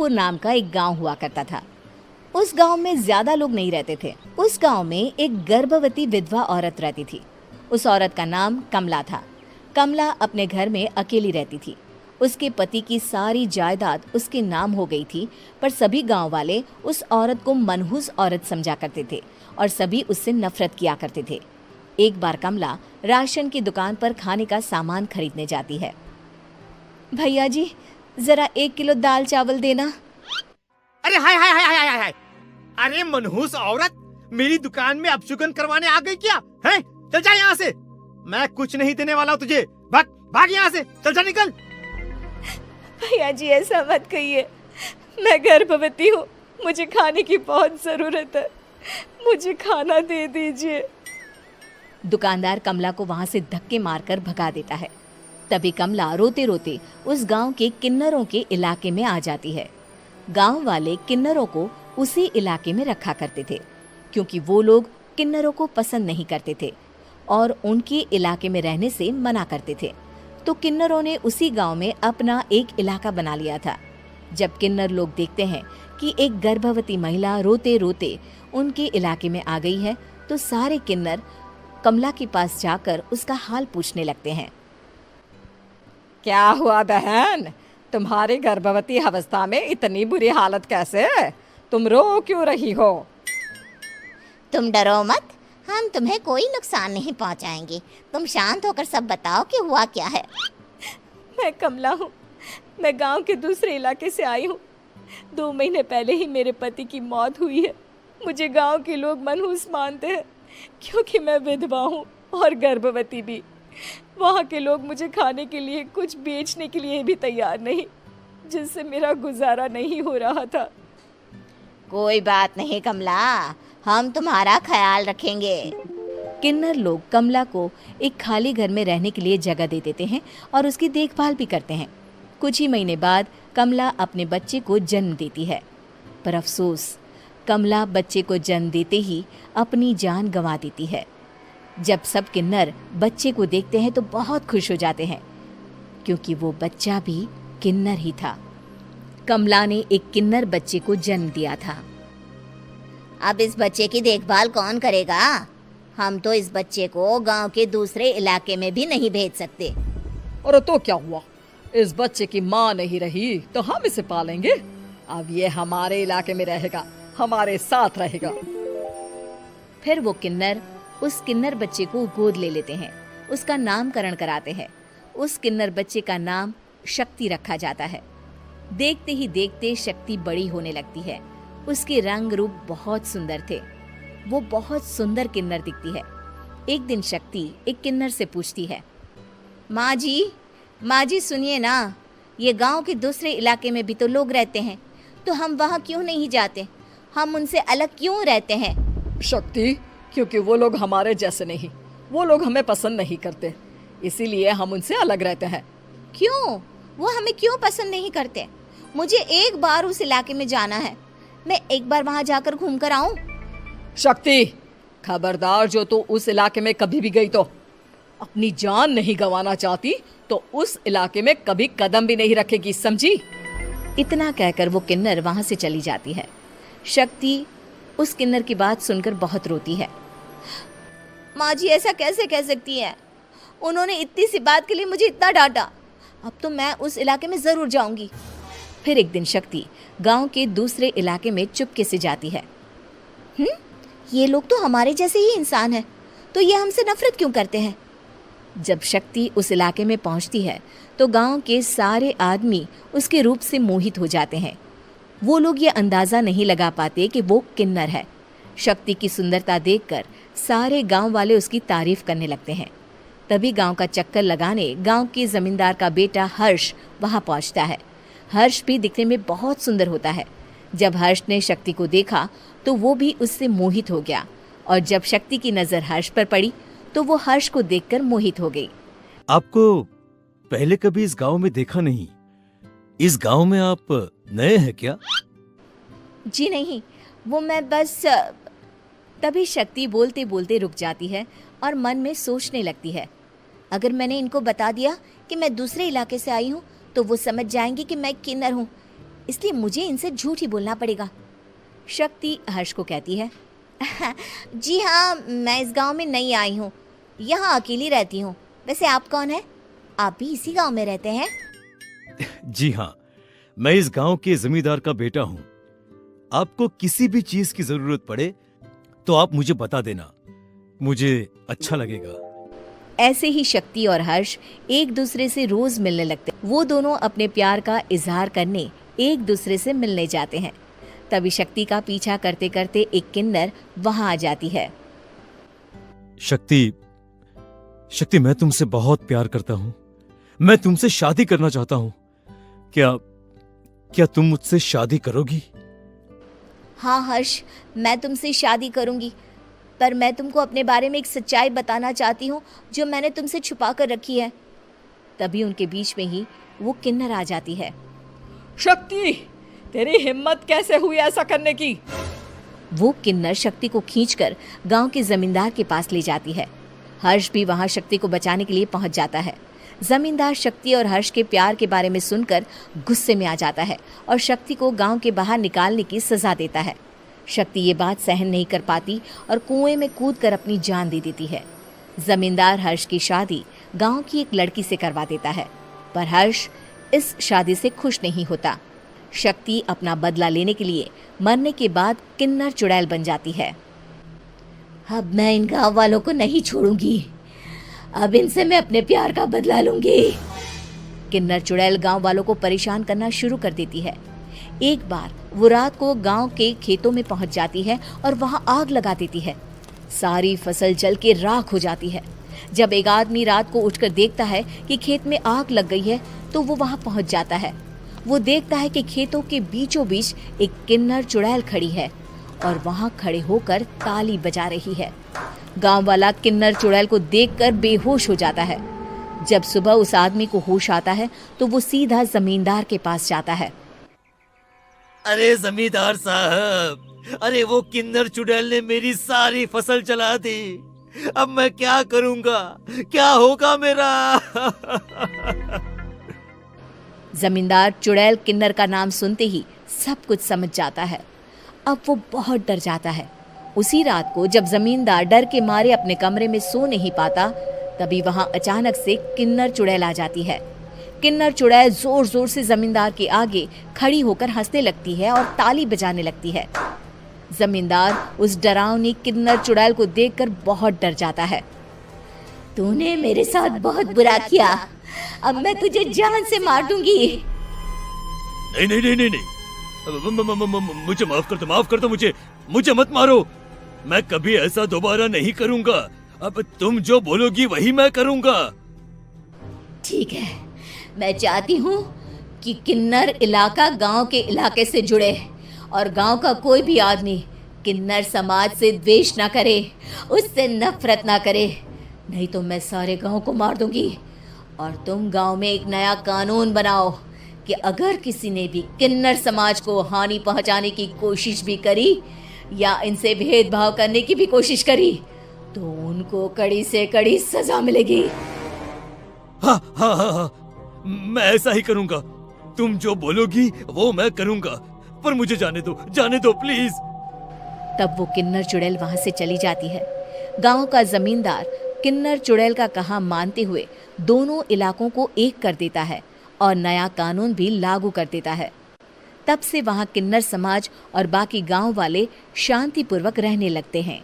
रामपुर नाम का एक गांव हुआ करता था। उस गांव में ज्यादा लोग नहीं रहते थे। उस गांव में एक गर्भवती विधवा औरत रहती थी। उस औरत का नाम कमला था। कमला अपने घर में अकेली रहती थी। उसके पति की सारी जायदाद उसके नाम हो गई थी, पर सभी गांव वाले उस औरत को मनहूस औरत समझा करते थे और सभी उससे नफरत किया करते थे। एक बार कमला राशन की दुकान पर खाने का सामान खरीदने जाती है। भैया जी, जरा 1 किलो दाल चावल देना। अरे हाय हाय हाय हाय हाय! अरे मनहूस औरत, मेरी दुकान में अपशुगन करवाने आ गई क्या? हैं? चल जा यहाँ से, मैं कुछ नहीं देने वाला हूँ तुझे। भाग भाग यहाँ से, चल जा, निकल। भैया जी, ऐसा मत कहिए, मैं गर्भवती हूँ, मुझे खाने की बहुत जरूरत है, मुझे खाना दे दीजिए। दुकानदार कमला को वहां से धक्के मारकर भगा देता है। तभी कमला रोते रोते उस गांव के किन्नरों के इलाके में आ जाती है। गांव वाले किन्नरों को उसी इलाके में रखा करते थे, क्योंकि वो लोग किन्नरों को पसंद नहीं करते थे और उनके इलाके में रहने से मना करते थे। तो किन्नरों ने उसी गांव में अपना एक इलाका बना लिया था। जब किन्नर लोग देखते हैं कि एक गर्भवती महिला रोते रोते उनके इलाके में आ गई है, तो सारे किन्नर कमला के पास जाकर उसका हाल पूछने लगते हैं। क्या हुआ बहन, तुम्हारी गर्भवती अवस्था में इतनी बुरी हालत कैसे? तुम रो क्यों रही हो? तुम डरो मत, हम तुम्हें कोई नुकसान नहीं पहुंचाएंगे। तुम शांत होकर सब बताओ कि हुआ क्या है। मैं कमला हूँ, मैं गांव के दूसरे इलाके से आई हूँ। 2 महीने पहले ही मेरे पति की मौत हुई है। मुझे गांव के लोग मनहूस मानते हैं, क्योंकि मैं विधवा हूँ और गर्भवती भी। वहाँ के लोग मुझे खाने के लिए कुछ बेचने के लिए भी तैयार नहीं, जिससे मेरा गुजारा नहीं हो रहा था। कोई बात नहीं कमला, हम तुम्हारा ख्याल रखेंगे। किन्नर लोग कमला को एक खाली घर में रहने के लिए जगह दे देते हैं और उसकी देखभाल भी करते हैं। कुछ ही महीने बाद कमला अपने बच्चे को जन्म देती है, पर अफसोस, कमला बच्चे को जन्म देते ही अपनी जान गंवा देती है। जब सब किन्नर बच्चे को देखते हैं तो बहुत खुश हो जाते हैं, क्योंकि वो बच्चा भी किन्नर ही था। कमला ने एक किन्नर बच्चे को जन्म दिया था। अब इस बच्चे की देखभाल कौन करेगा? हम तो इस बच्चे को गांव के दूसरे इलाके में भी नहीं भेज सकते। और तो क्या हुआ, इस बच्चे की माँ नहीं रही तो हम इसे पालेंगे। अब ये हमारे इलाके में रहेगा, हमारे साथ रहेगा। फिर वो किन्नर उस किन्नर बच्चे को गोद ले लेते हैं, उसका नामकरण कराते हैं। उस किन्नर बच्चे का नाम शक्ति रखा जाता है। देखते ही देखते शक्ति बड़ी होने लगती है। उसके रंग रूप बहुत सुंदर थे। वो बहुत सुंदर किन्नर दिखती है। एक दिन शक्ति एक किन्नर से पूछती है, माँ जी सुनिए ना, ये गांव के दूसरे इलाके में भी तो लोग रहते हैं, तो हम वहाँ क्यों नहीं जाते? हम उनसे अलग क्यों रहते हैं? शक्ति, क्योंकि वो लोग हमारे जैसे नहीं, वो लोग हमें पसंद नहीं करते, इसीलिए हम उनसे अलग रहते हैं। क्यों? वो हमें क्यों पसंद नहीं करते? मुझे एक बार उस इलाके में जाना है, मैं एक बार वहाँ जाकर घूम कर आऊं। शक्ति, खबरदार, जो तू उस इलाके में कभी भी गई तो अपनी जान नहीं गंवाना चाहती तो उस इलाके में कभी कदम भी नहीं रखेगी, समझी? इतना कहकर वो किन्नर वहां से चली जाती है। शक्ति उस किन्नर की बात सुनकर बहुत रोती है। माँ जी, ऐसा कैसे कह सकती है? उन्होंने इतनी सी बात के लिए मुझे इतना डांटा। अब तो मैं उस इलाके में जरूर जाऊंगी। फिर एक दिन शक्ति गांव के दूसरे इलाके में चुपके से जाती है। ये लोग तो हमारे जैसे ही इंसान हैं, तो ये हमसे नफरत क्यों करते हैं? जब शक्ति उस इलाके में पहुंचती है तो गांव के सारे आदमी उसके रूप से मोहित हो जाते हैं। वो लोग ये अंदाजा नहीं लगा पाते कि वो किन्नर है। शक्ति की सुंदरता देखकर सारे गांव वाले उसकी तारीफ करने लगते हैं। तभी गांव का चक्कर लगाने गांव के जमींदार का बेटा हर्ष वहां पहुंचता है। हर्ष भी दिखने में बहुत सुंदर होता है। जब हर्ष ने शक्ति को देखा तो वो भी उससे मोहित हो गया, और जब शक्ति की नजर हर्ष पर पड़ी तो वो हर्ष को देखकर मोहित हो गई। आपको पहले कभी इस गांव में देखा नहीं। इस गांव में आप नए हैं क्या? जी नहीं, वो मैं बस। तभी शक्ति बोलते बोलते रुक जाती है और मन में सोचने लगती है, अगर मैंने इनको बता दिया कि मैं दूसरे इलाके से आई हूँ तो वो समझ जाएंगे कि मैं किन्नर हूँ, इसलिए मुझे इनसे झूठ ही बोलना पड़ेगा। शक्ति हर्ष को कहती है, जी हाँ, मैं इस गांव में नई आई हूँ, यहाँ अकेली रहती हूँ। वैसे आप कौन है? आप भी इसी गांव में रहते हैं? जी हाँ, मैं इस गांव के जमींदार का बेटा हूँ। आपको किसी भी चीज की जरूरत पड़े तो आप मुझे बता देना, मुझे अच्छा लगेगा। ऐसे ही शक्ति और हर्ष एक दूसरे से रोज मिलने लगते। वो दोनों अपने प्यार का इजहार करने एक दूसरे से मिलने जाते हैं। तभी शक्ति का पीछा करते करते एक किन्नर वहां आ जाती है। शक्ति, शक्ति, मैं तुमसे बहुत प्यार करता हूँ। मैं तुमसे शादी करना चाहता हूँ। क्या तुम मुझसे शादी करोगी? हाँ हर्ष, मैं तुमसे शादी करूंगी, पर मैं तुमको अपने बारे में एक सच्चाई बताना चाहती हूँ जो मैंने तुमसे छुपा कर रखी है। तभी उनके बीच में ही वो किन्नर आ जाती है। शक्ति, तेरी हिम्मत कैसे हुई ऐसा करने की? वो किन्नर शक्ति को खींचकर गांव के जमींदार के पास ले जाती है। हर्ष भी वहां शक्ति को बचाने के लिए पहुंच जाता है। जमींदार शक्ति और हर्ष के प्यार के बारे में सुनकर गुस्से में आ जाता है और शक्ति को गांव के बाहर निकालने की सजा देता है। शक्ति ये बात सहन नहीं कर पाती और कुएं में कूदकर अपनी जान दे देती है। जमींदार हर्ष की शादी गांव की एक लड़की से करवा देता है, पर हर्ष इस शादी से खुश नहीं होता। शक्ति अपना बदला लेने के लिए मरने के बाद किन्नर चुड़ैल बन जाती है। अब मैं इन गाँव वालों को नहीं छोड़ूंगी, अब इनसे मैं अपने प्यार का बदला लूंगी। किन्नर चुड़ैल गांव वालों को परेशान करना शुरू कर देती है। एक बार वो रात को गांव के खेतों में पहुंच जाती है और वहां आग लगा देती है। सारी फसल जल के राख हो जाती है। जब एक आदमी रात को उठकर देखता है कि खेत में आग लग गई है तो वो वहां पहुंच जाता है। वो देखता है कि खेतों के बीचों बीच एक किन्नर चुड़ैल खड़ी है और वहां खड़े होकर ताली बजा रही है। गांव वाला किन्नर चुड़ैल को देखकर बेहोश हो जाता है। जब सुबह उस आदमी को होश आता है तो वो सीधा जमींदार के पास जाता है। अरे जमींदार साहब, अरे वो किन्नर चुड़ैल ने मेरी सारी फसल जला दी। अब मैं क्या करूंगा? क्या होगा मेरा? जमींदार चुड़ैल किन्नर का नाम सुनते ही सब कुछ समझ जाता है। अब वो बहुत डर जाता है। उसी रात को जब जमींदार डर के मारे अपने कमरे में सो नहीं पाता, तभी वहां अचानक से किन्नर चुड़ैल आ जाती है। किन्नर चुड़ैल जोर जोर से जमींदार के आगे खड़ी होकर हंसने लगती है और ताली बजाने लगती है। जमींदार उस डरावनी किन्नर चुड़ैल को देखकर बहुत डर जाता है। तूने मेरे साथ बहुत बुरा किया, अब मैं तुझे जान से मार दूंगी। नहीं नहीं नहीं नहीं नहीं, मुझे माफ कर दो, मुझे मत मारो। मैं कभी ऐसा दोबारा नहीं करूंगा। अब तुम जो बोलोगी वही मैं करूंगा। ठीक है, मैं चाहती हूँ कि किन्नर इलाका गांव के इलाके से जुड़े और गांव का कोई भी आदमी किन्नर समाज से द्वेष ना करे, उससे नफरत ना करे, नहीं तो मैं सारे गांव को मार दूंगी। और तुम गांव में एक नया कानून बनाओ कि अगर किसी ने भी किन्नर समाज को हानि पहुंचाने की कोशिश भी करी या इनसे भेदभाव करने की भी कोशिश करी तो उनको कड़ी से कड़ी सजा मिलेगी। हाँ हाँ हाँ हाँ, मैं ऐसा ही करूंगा। तुम जो बोलोगी वो मैं करूंगा, पर मुझे जाने दो प्लीज। तब वो किन्नर चुड़ैल वहां से चली जाती है। गांव का जमींदार किन्नर चुड़ैल का कहा मानते हुए दोनों इलाकों को एक कर देता है और नया कानून भी लागू कर देता है। तब से वहां किन्नर समाज और बाकी गांव वाले शांतिपूर्वक रहने लगते हैं।